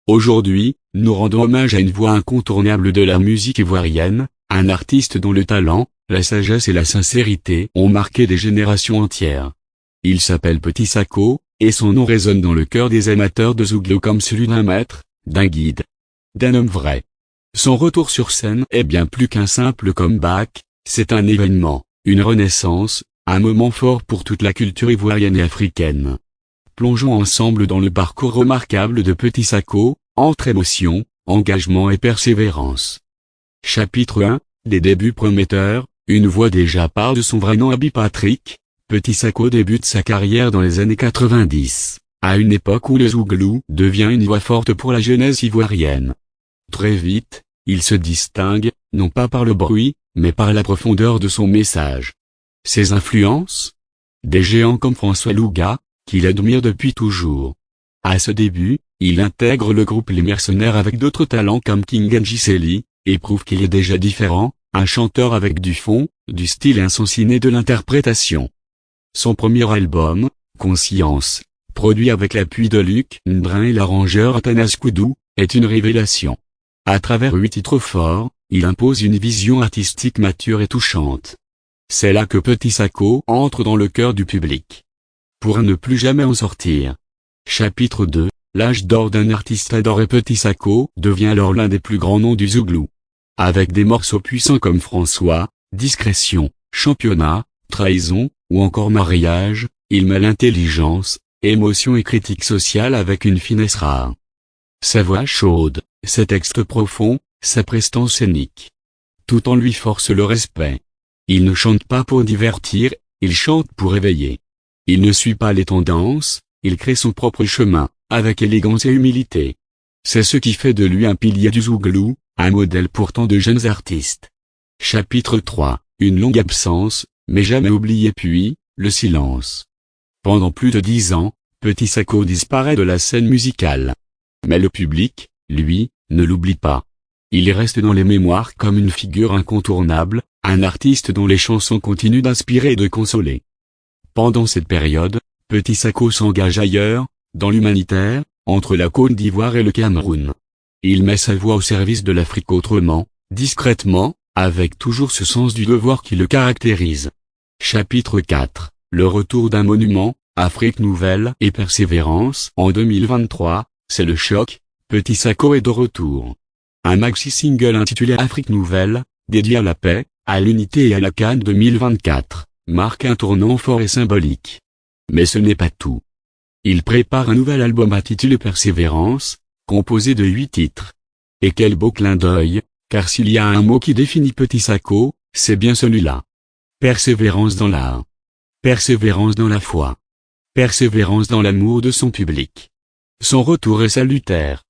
Aujourd'hui, nous rendons hommage à une voix incontournable de la musique ivoirienne, un artiste dont le talent, la sagesse et la sincérité ont marqué des générations entières. Il s'appelle Petit Sako, et son nom résonne dans le cœur des amateurs de Zouglou comme celui d'un maître, d'un guide, d'un homme vrai. Son retour sur scène est bien plus qu'un simple comeback, c'est un événement, une renaissance, un moment fort pour toute la culture ivoirienne et africaine. Plongeons ensemble dans le parcours remarquable de Petit Sako, entre émotion, engagement et persévérance. Chapitre 1, des débuts prometteurs, une voix déjà parle de son vrai nom Abi Patrick. Petit Sako débute sa carrière dans les années 90, à une époque où le Zouglou devient une voix forte pour la jeunesse ivoirienne. Très vite, il se distingue, non pas par le bruit, mais par la profondeur de son message. Ses influences? Des géants comme François Louga, qu'il admire depuis toujours. À ce début, il intègre le groupe Les Mercenaires avec d'autres talents comme King Ngiseli, et prouve qu'il est déjà différent, un chanteur avec du fond, du style et un sens inné de l'interprétation. Son premier album, Conscience, produit avec l'appui de Luc Ndrin et l'arrangeur Athanas Koudou, est une révélation. À travers 8 titres forts, il impose une vision artistique mature et touchante. C'est là que Petit Sako entre dans le cœur du public. Pour ne plus jamais en sortir. Chapitre 2, l'âge d'or d'un artiste adoré. Petit Sako devient alors l'un des plus grands noms du Zouglou. Avec des morceaux puissants comme François, Discrétion, Championnat, Trahison, ou encore Mariage, il mêle intelligence, émotion et critique sociale avec une finesse rare. Sa voix chaude, ses textes profonds, sa prestance scénique. Tout en lui force le respect. Il ne chante pas pour divertir, il chante pour éveiller. Il ne suit pas les tendances, il crée son propre chemin, avec élégance et humilité. C'est ce qui fait de lui un pilier du Zouglou, un modèle pour tant de jeunes artistes. Chapitre 3, une longue absence, mais jamais oublié. Puis, le silence. Pendant plus de 10 ans, Petit Sako disparaît de la scène musicale. Mais le public, lui, ne l'oublie pas. Il reste dans les mémoires comme une figure incontournable, un artiste dont les chansons continuent d'inspirer et de consoler. Pendant cette période, Petit Sako s'engage ailleurs, dans l'humanitaire, entre la Côte d'Ivoire et le Cameroun. Il met sa voix au service de l'Afrique autrement, discrètement, avec toujours ce sens du devoir qui le caractérise. Chapitre 4, le retour d'un monument, Afrique Nouvelle et Persévérance. En 2023, c'est le choc, Petit Sako est de retour. Un maxi-single intitulé Afrique Nouvelle, dédié à la paix, à l'unité et à la CAN 2024, marque un tournant fort et symbolique. Mais ce n'est pas tout. Il prépare un nouvel album intitulé Persévérance, composé de 8 titres. Et quel beau clin d'œil, car s'il y a un mot qui définit Petit Sako, c'est bien celui-là. Persévérance dans l'art. Persévérance dans la foi. Persévérance dans l'amour de son public. Son retour est salutaire.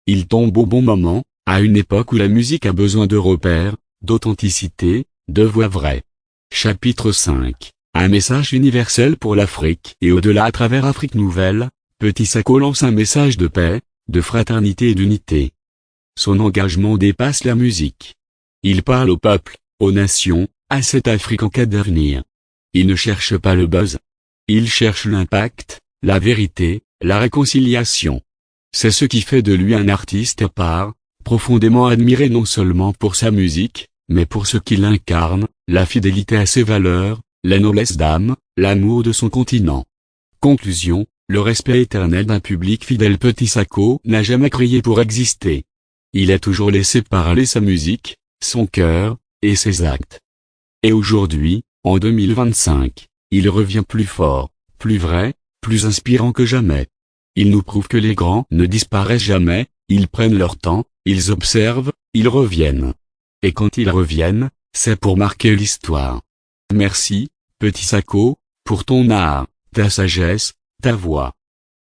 Il tombe au bon moment, à une époque où la musique a besoin de repères, d'authenticité, de voix vraies. Chapitre 5, un message universel pour l'Afrique et au-delà. À travers Afrique Nouvelle, Petit Sako lance un message de paix, de fraternité et d'unité. Son engagement dépasse la musique. Il parle au peuple, aux nations, à cette Afrique en quête d'avenir. Il ne cherche pas le buzz. Il cherche l'impact, la vérité, la réconciliation. C'est ce qui fait de lui un artiste à part, profondément admiré non seulement pour sa musique, mais pour ce qu'il incarne, la fidélité à ses valeurs, la noblesse d'âme, l'amour de son continent. Conclusion, le respect éternel d'un public fidèle. Petit Sako n'a jamais crié pour exister. Il a toujours laissé parler sa musique, son cœur, et ses actes. Et aujourd'hui, en 2025, il revient plus fort, plus vrai, plus inspirant que jamais. Il nous prouve que les grands ne disparaissent jamais, ils prennent leur temps, ils observent, ils reviennent. Et quand ils reviennent, c'est pour marquer l'histoire. Merci, Petit Sako, pour ton art, ta sagesse, ta voix.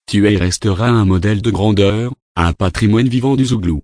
Tu es et resteras un modèle de grandeur, un patrimoine vivant du Zouglou.